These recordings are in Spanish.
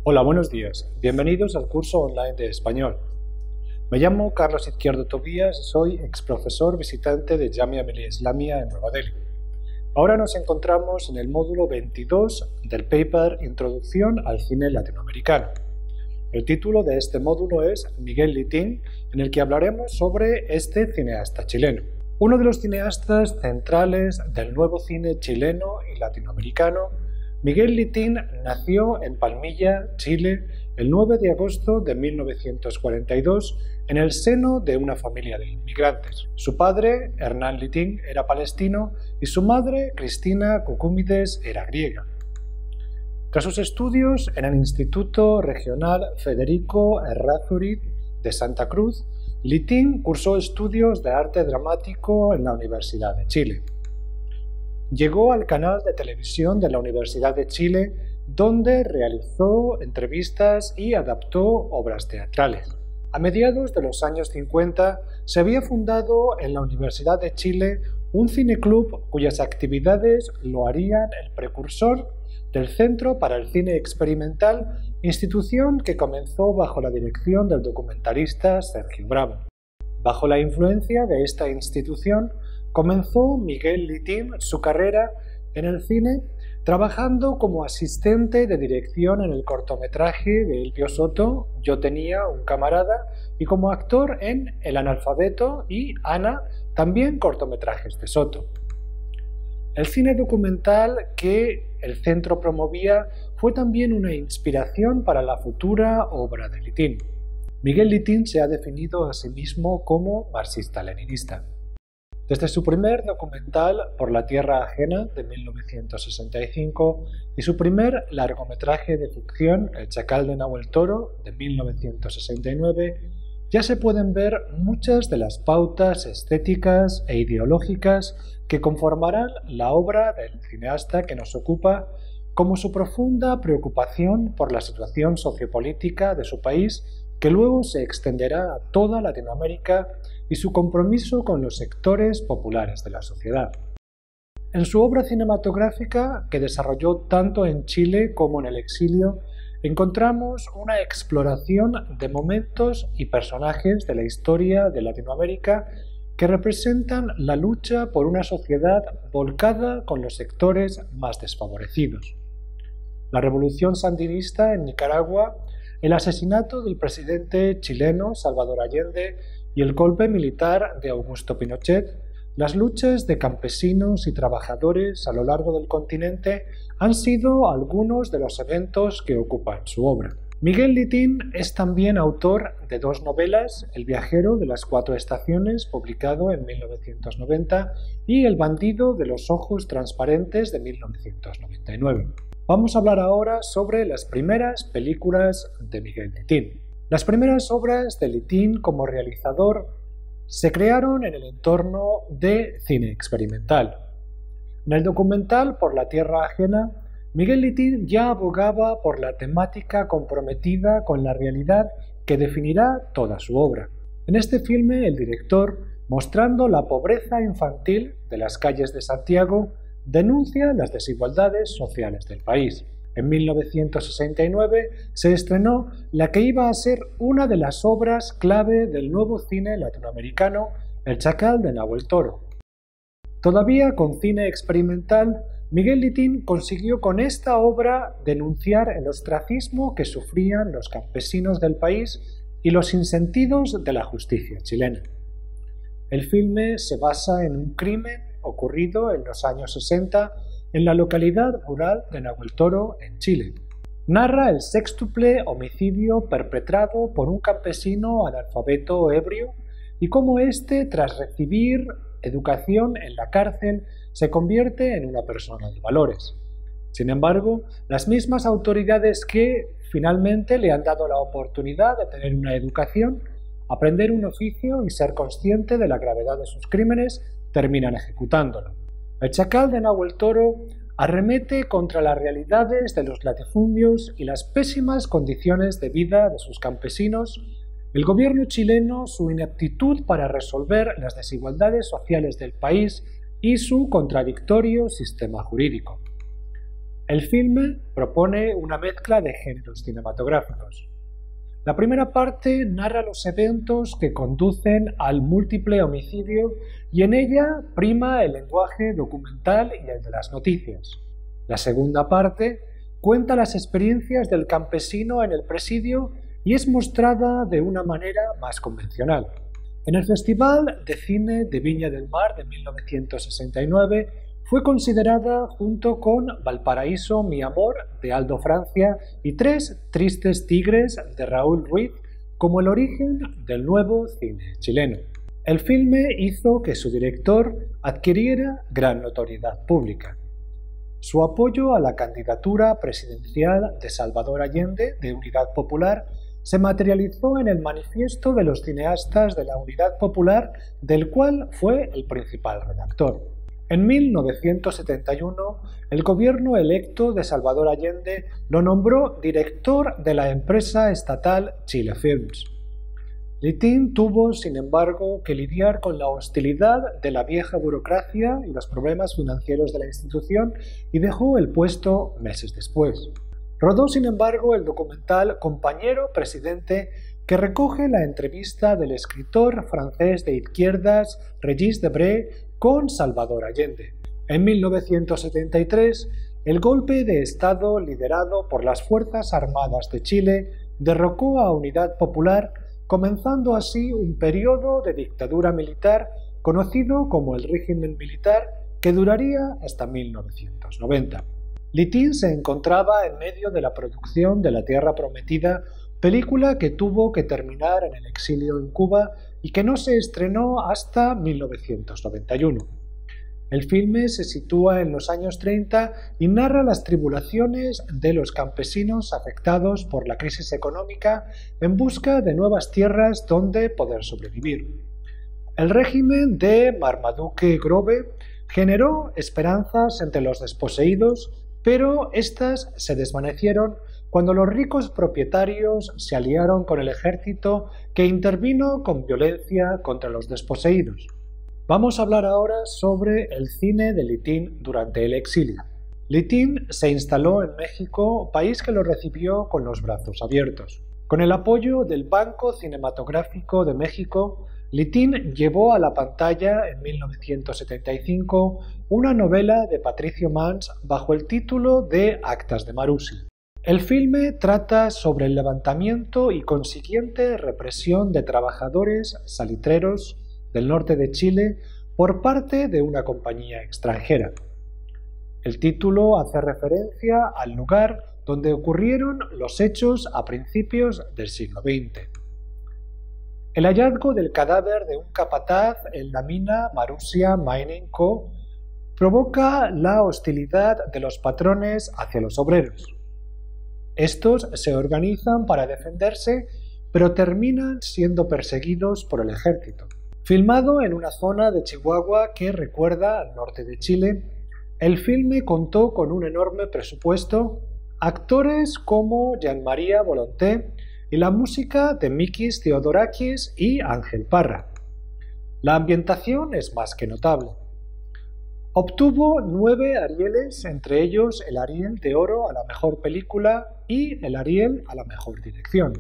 Hola, buenos días. Bienvenidos al curso online de español. Me llamo Carlos Izquierdo Tobías y soy exprofesor visitante de Jamia Millia Islamia en Nueva Delhi. Ahora nos encontramos en el módulo 22 del paper Introducción al cine latinoamericano. El título de este módulo es Miguel Litín, en el que hablaremos sobre este cineasta chileno. Uno de los cineastas centrales del nuevo cine chileno y latinoamericano, Miguel Litín nació en Palmilla, Chile, el 9 de agosto de 1942 en el seno de una familia de inmigrantes. Su padre, Hernán Litín, era palestino y su madre, Cristina Cucúmides, era griega. Tras sus estudios en el Instituto Regional Federico Errázuriz de Santa Cruz, Litín cursó estudios de arte dramático en la Universidad de Chile. Llegó al canal de televisión de la Universidad de Chile, donde realizó entrevistas y adaptó obras teatrales. A mediados de los años 50 se había fundado en la Universidad de Chile un cineclub cuyas actividades lo harían el precursor del Centro para el Cine Experimental, institución que comenzó bajo la dirección del documentalista Sergio Bravo. Bajo la influencia de esta institución, comenzó Miguel Litín su carrera en el cine trabajando como asistente de dirección en el cortometraje de Elvio Soto, Yo tenía un camarada, y como actor en El analfabeto y Ana, también cortometrajes de Soto. El cine documental que el centro promovía fue también una inspiración para la futura obra de Litín. Miguel Litín se ha definido a sí mismo como marxista-leninista. Desde su primer documental Por la tierra ajena de 1965 y su primer largometraje de ficción El chacal de Nahuel Toro de 1969, ya se pueden ver muchas de las pautas estéticas e ideológicas que conformarán la obra del cineasta que nos ocupa, como su profunda preocupación por la situación sociopolítica de su país, que luego se extenderá a toda Latinoamérica, y su compromiso con los sectores populares de la sociedad. En su obra cinematográfica, que desarrolló tanto en Chile como en el exilio, encontramos una exploración de momentos y personajes de la historia de Latinoamérica que representan la lucha por una sociedad volcada con los sectores más desfavorecidos. La revolución sandinista en Nicaragua, el asesinato del presidente chileno Salvador Allende y el golpe militar de Augusto Pinochet, las luchas de campesinos y trabajadores a lo largo del continente han sido algunos de los eventos que ocupan su obra. Miguel Litín es también autor de dos novelas, El viajero de las cuatro estaciones, publicado en 1990, y El bandido de los ojos transparentes, de 1999. Vamos a hablar ahora sobre las primeras películas de Miguel Litín. Las primeras obras de Litín como realizador se crearon en el entorno de cine experimental. En el documental Por la tierra ajena, Miguel Litín ya abogaba por la temática comprometida con la realidad que definirá toda su obra. En este filme, el director, mostrando la pobreza infantil de las calles de Santiago, denuncia las desigualdades sociales del país. En 1969 se estrenó la que iba a ser una de las obras clave del nuevo cine latinoamericano, El chacal de Nahuel Toro. Todavía con cine experimental, Miguel Litín consiguió con esta obra denunciar el ostracismo que sufrían los campesinos del país y los sinsentidos de la justicia chilena. El filme se basa en un crimen ocurrido en los años 60 en la localidad rural de Nahuel Toro, en Chile. Narra el sextuple homicidio perpetrado por un campesino analfabeto ebrio y cómo éste, tras recibir educación en la cárcel, se convierte en una persona de valores. Sin embargo, las mismas autoridades que finalmente le han dado la oportunidad de tener una educación, aprender un oficio y ser consciente de la gravedad de sus crímenes, terminan ejecutándolo. El chacal de Nahuel Toro arremete contra las realidades de los latifundios y las pésimas condiciones de vida de sus campesinos, el gobierno chileno, su ineptitud para resolver las desigualdades sociales del país y su contradictorio sistema jurídico. El filme propone una mezcla de géneros cinematográficos. La primera parte narra los eventos que conducen al múltiple homicidio y en ella prima el lenguaje documental y el de las noticias. La segunda parte cuenta las experiencias del campesino en el presidio y es mostrada de una manera más convencional. En el Festival de Cine de Viña del Mar de 1969 fue considerada junto con Valparaíso, mi amor, de Aldo Francia, y Tres tristes tigres, de Raúl Ruiz, como el origen del nuevo cine chileno. El filme hizo que su director adquiriera gran notoriedad pública. Su apoyo a la candidatura presidencial de Salvador Allende, de Unidad Popular, se materializó en el Manifiesto de los Cineastas de la Unidad Popular, del cual fue el principal redactor. En 1971, el gobierno electo de Salvador Allende lo nombró director de la empresa estatal Chile Films. Litín tuvo, sin embargo, que lidiar con la hostilidad de la vieja burocracia y los problemas financieros de la institución y dejó el puesto meses después. Rodó, sin embargo, el documental Compañero Presidente, que recoge la entrevista del escritor francés de izquierdas Régis Debray con Salvador Allende. En 1973, el golpe de Estado liderado por las Fuerzas Armadas de Chile derrocó a Unidad Popular, comenzando así un periodo de dictadura militar conocido como el régimen militar, que duraría hasta 1990. Litín se encontraba en medio de la producción de La Tierra Prometida, película que tuvo que terminar en el exilio en Cuba y que no se estrenó hasta 1991. El filme se sitúa en los años 30 y narra las tribulaciones de los campesinos afectados por la crisis económica en busca de nuevas tierras donde poder sobrevivir. El régimen de Marmaduke Grove generó esperanzas entre los desposeídos, pero éstas se desvanecieron cuando los ricos propietarios se aliaron con el ejército, que intervino con violencia contra los desposeídos. Vamos a hablar ahora sobre el cine de Litín durante el exilio. Litín se instaló en México, país que lo recibió con los brazos abiertos. Con el apoyo del Banco Cinematográfico de México, Litín llevó a la pantalla en 1975 una novela de Patricio Mans bajo el título de Actas de Marusi. El filme trata sobre el levantamiento y consiguiente represión de trabajadores salitreros del norte de Chile por parte de una compañía extranjera. El título hace referencia al lugar donde ocurrieron los hechos a principios del siglo XX. El hallazgo del cadáver de un capataz en la mina Marussia Mining Co. provoca la hostilidad de los patrones hacia los obreros. Estos se organizan para defenderse, pero terminan siendo perseguidos por el ejército. Filmado en una zona de Chihuahua que recuerda al norte de Chile, el filme contó con un enorme presupuesto, actores como Jean-Marie Volonté y la música de Mikis Theodorakis y Ángel Parra. La ambientación es más que notable. Obtuvo 9 Arieles, entre ellos el Ariel de Oro a la mejor película y el Ariel a la mejor dirección.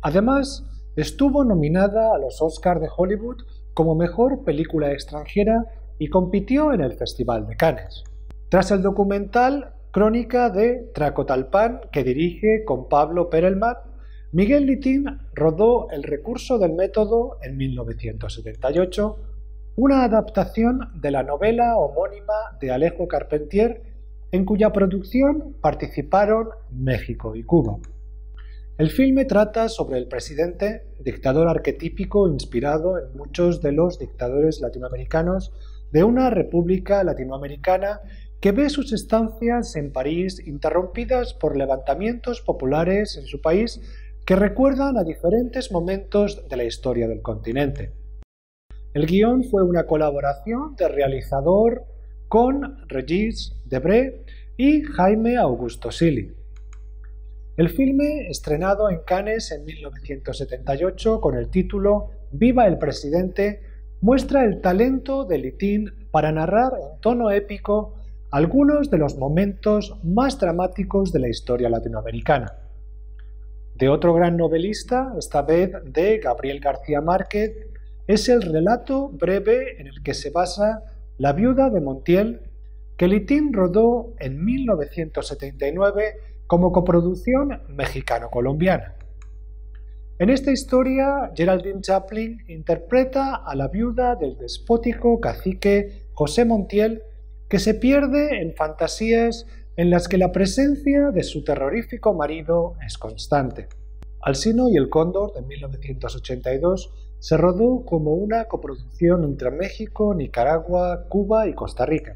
Además, estuvo nominada a los Oscars de Hollywood como mejor película extranjera y compitió en el Festival de Cannes. Tras el documental Crónica de Tracotalpan, que dirige con Pablo Perelman, Miguel Litín rodó El recurso del método en 1978, una adaptación de la novela homónima de Alejo Carpentier, en cuya producción participaron México y Cuba. El filme trata sobre el presidente, dictador arquetípico inspirado en muchos de los dictadores latinoamericanos de una república latinoamericana que ve sus estancias en París interrumpidas por levantamientos populares en su país que recuerdan a diferentes momentos de la historia del continente. El guión fue una colaboración del realizador con Régis Debray y Jaime Augusto Silly. El filme, estrenado en Cannes en 1978 con el título Viva el presidente, muestra el talento de Litín para narrar en tono épico algunos de los momentos más dramáticos de la historia latinoamericana. De otro gran novelista, esta vez de Gabriel García Márquez, es el relato breve en el que se basa La viuda de Montiel, que Litín rodó en 1979 como coproducción mexicano-colombiana. En esta historia, Geraldine Chaplin interpreta a la viuda del despótico cacique José Montiel, que se pierde en fantasías en las que la presencia de su terrorífico marido es constante. Alsino y el Cóndor, de 1982, se rodó como una coproducción entre México, Nicaragua, Cuba y Costa Rica.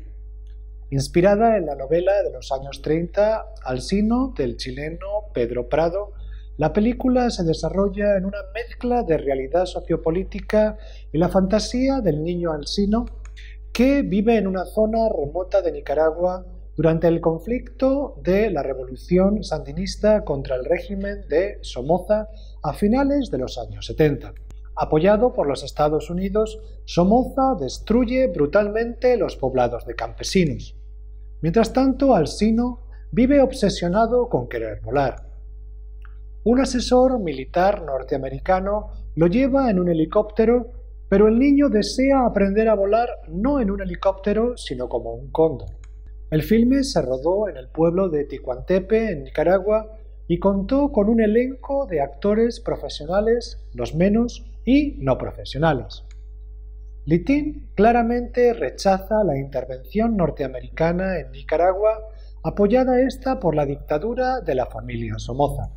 Inspirada en la novela de los años 30, Alsino, del chileno Pedro Prado, la película se desarrolla en una mezcla de realidad sociopolítica y la fantasía del niño Alsino, que vive en una zona remota de Nicaragua durante el conflicto de la revolución sandinista contra el régimen de Somoza a finales de los años 70. Apoyado por los Estados Unidos, Somoza destruye brutalmente los poblados de campesinos. Mientras tanto, Alsino vive obsesionado con querer volar. Un asesor militar norteamericano lo lleva en un helicóptero, pero el niño desea aprender a volar no en un helicóptero, sino como un cóndor. El filme se rodó en el pueblo de Ticuantepe, en Nicaragua, y contó con un elenco de actores profesionales, los menos, y no profesionales. Litín claramente rechaza la intervención norteamericana en Nicaragua, apoyada esta por la dictadura de la familia Somoza.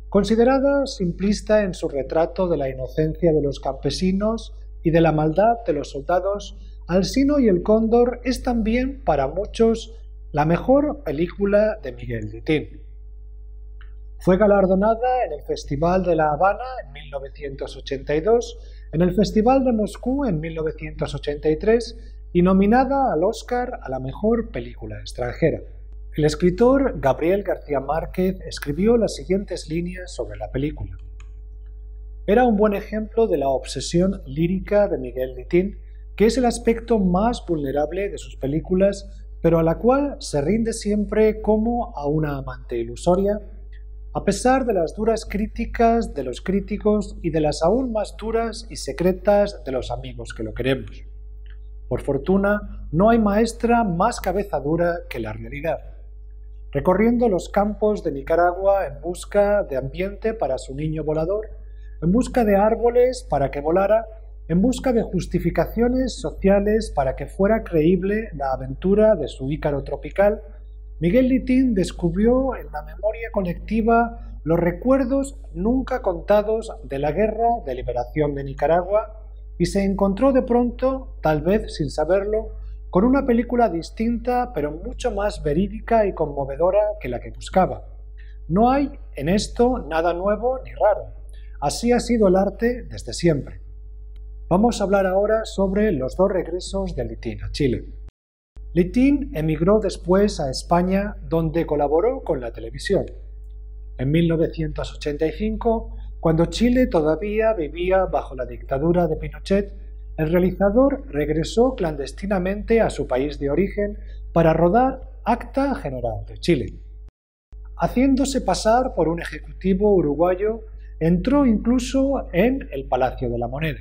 Considerada simplista en su retrato de la inocencia de los campesinos y de la maldad de los soldados, Alsino y el Cóndor es también para muchos la mejor película de Miguel Litín. Fue galardonada en el Festival de La Habana en 1982, en el Festival de Moscú en 1983 y nominada al Oscar a la mejor película extranjera. El escritor Gabriel García Márquez escribió las siguientes líneas sobre la película. Era un buen ejemplo de la obsesión lírica de Miguel Litín, que es el aspecto más vulnerable de sus películas, pero a la cual se rinde siempre como a una amante ilusoria, a pesar de las duras críticas de los críticos y de las aún más duras y secretas de los amigos que lo queremos. Por fortuna, no hay maestra más cabeza dura que la realidad. Recorriendo los campos de Nicaragua en busca de ambiente para su niño volador, en busca de árboles para que volara, en busca de justificaciones sociales para que fuera creíble la aventura de su Ícaro tropical, Miguel Litín descubrió en la memoria colectiva los recuerdos nunca contados de la Guerra de Liberación de Nicaragua y se encontró de pronto, tal vez sin saberlo, con una película distinta pero mucho más verídica y conmovedora que la que buscaba. No hay en esto nada nuevo ni raro. Así ha sido el arte desde siempre. Vamos a hablar ahora sobre los dos regresos de Litín a Chile. Litín emigró después a España, donde colaboró con la televisión. En 1985, cuando Chile todavía vivía bajo la dictadura de Pinochet, el realizador regresó clandestinamente a su país de origen para rodar Acta General de Chile. Haciéndose pasar por un ejecutivo uruguayo, entró incluso en el Palacio de la Moneda.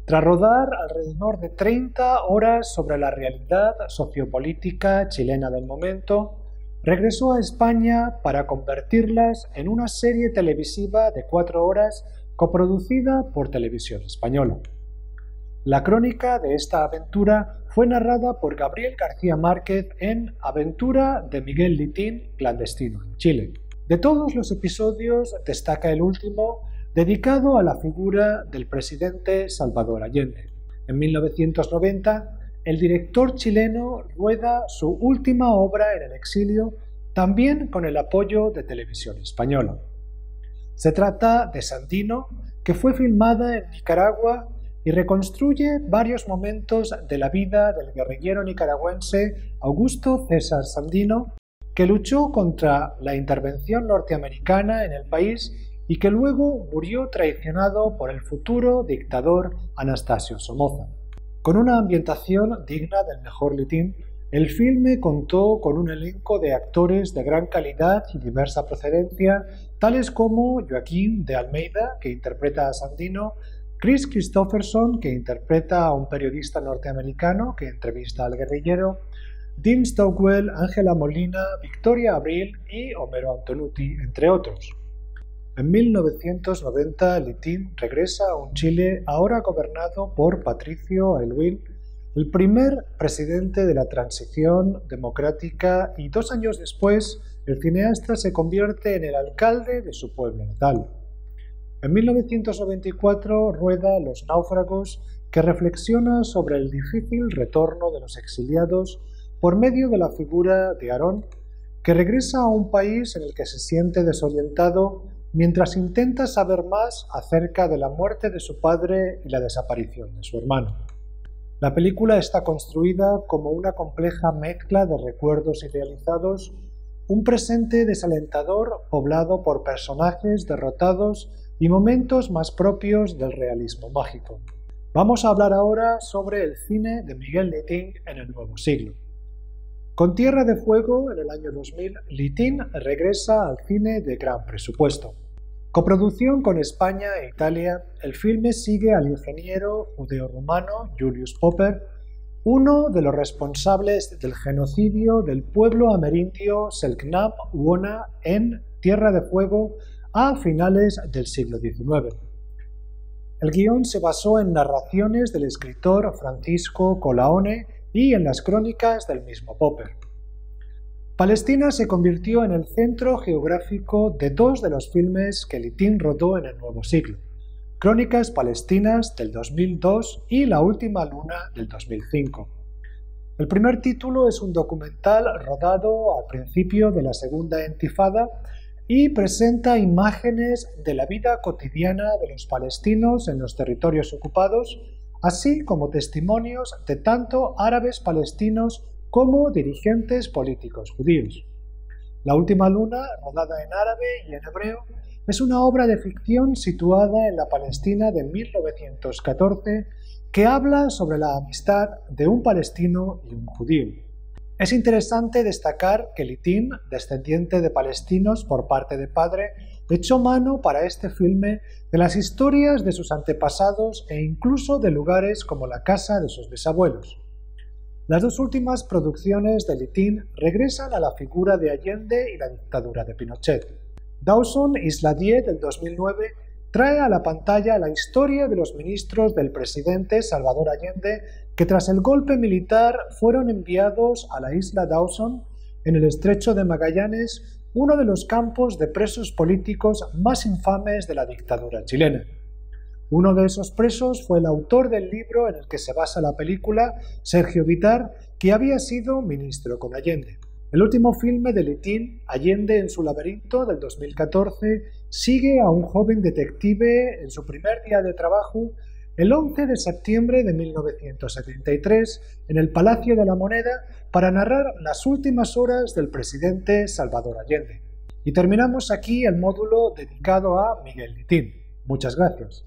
Tras rodar alrededor de 30 horas sobre la realidad sociopolítica chilena del momento, regresó a España para convertirlas en una serie televisiva de 4 horas coproducida por Televisión Española. La crónica de esta aventura fue narrada por Gabriel García Márquez en Aventura de Miguel Litín, clandestino en Chile. De todos los episodios destaca el último, dedicado a la figura del presidente Salvador Allende. En 1990, el director chileno rueda su última obra en el exilio, también con el apoyo de Televisión Española. Se trata de Sandino, que fue filmada en Nicaragua y reconstruye varios momentos de la vida del guerrillero nicaragüense Augusto César Sandino, que luchó contra la intervención norteamericana en el país y que luego murió traicionado por el futuro dictador Anastasio Somoza. Con una ambientación digna del mejor Litín, El filme contó con un elenco de actores de gran calidad y diversa procedencia, tales como Joaquín de Almeida, que interpreta a Sandino, Kris Kristofferson, que interpreta a un periodista norteamericano que entrevista al guerrillero, Dean Stockwell, Ángela Molina, Victoria Abril y Homero Antonucci, entre otros. En 1990, Litín regresa a un Chile ahora gobernado por Patricio Aylwin, el primer presidente de la transición democrática, y 2 años después, el cineasta se convierte en el alcalde de su pueblo natal. En 1994 rueda Los náufragos, que reflexiona sobre el difícil retorno de los exiliados por medio de la figura de Aarón, que regresa a un país en el que se siente desorientado mientras intenta saber más acerca de la muerte de su padre y la desaparición de su hermano. La película está construida como una compleja mezcla de recuerdos idealizados, un presente desalentador poblado por personajes derrotados y momentos más propios del realismo mágico. Vamos a hablar ahora sobre el cine de Miguel Litín en el nuevo siglo. Con Tierra de Fuego, en el año 2000, Litín regresa al cine de gran presupuesto. Coproducción con España e Italia, el filme sigue al ingeniero judeo-rumano Julius Popper, uno de los responsables del genocidio del pueblo amerindio Selknam Uona en Tierra de Fuego a finales del siglo XIX. El guión se basó en narraciones del escritor Francisco Colaone y en las crónicas del mismo Popper. Palestina se convirtió en el centro geográfico de 2 de los filmes que Litín rodó en el nuevo siglo: Crónicas Palestinas del 2002 y La última luna del 2005. El primer título es un documental rodado al principio de la Segunda Intifada y presenta imágenes de la vida cotidiana de los palestinos en los territorios ocupados, así como testimonios de tanto árabes palestinos como dirigentes políticos judíos. La última luna, rodada en árabe y en hebreo, es una obra de ficción situada en la Palestina de 1914 que habla sobre la amistad de un palestino y un judío. Es interesante destacar que Litín, descendiente de palestinos por parte de padre, echó mano para este filme de las historias de sus antepasados e incluso de lugares como la casa de sus bisabuelos. Las 2 últimas producciones de Litín regresan a la figura de Allende y la dictadura de Pinochet. Dawson Isla 10 del 2009 trae a la pantalla la historia de los ministros del presidente Salvador Allende que tras el golpe militar fueron enviados a la isla Dawson, en el estrecho de Magallanes, uno de los campos de presos políticos más infames de la dictadura chilena. Uno de esos presos fue el autor del libro en el que se basa la película, Sergio Bitar, que había sido ministro con Allende. El último filme de Litín, Allende en su laberinto, del 2014, sigue a un joven detective en su primer día de trabajo el 11 de septiembre de 1973 en el Palacio de la Moneda para narrar las últimas horas del presidente Salvador Allende. Y terminamos aquí el módulo dedicado a Miguel Litín. Muchas gracias.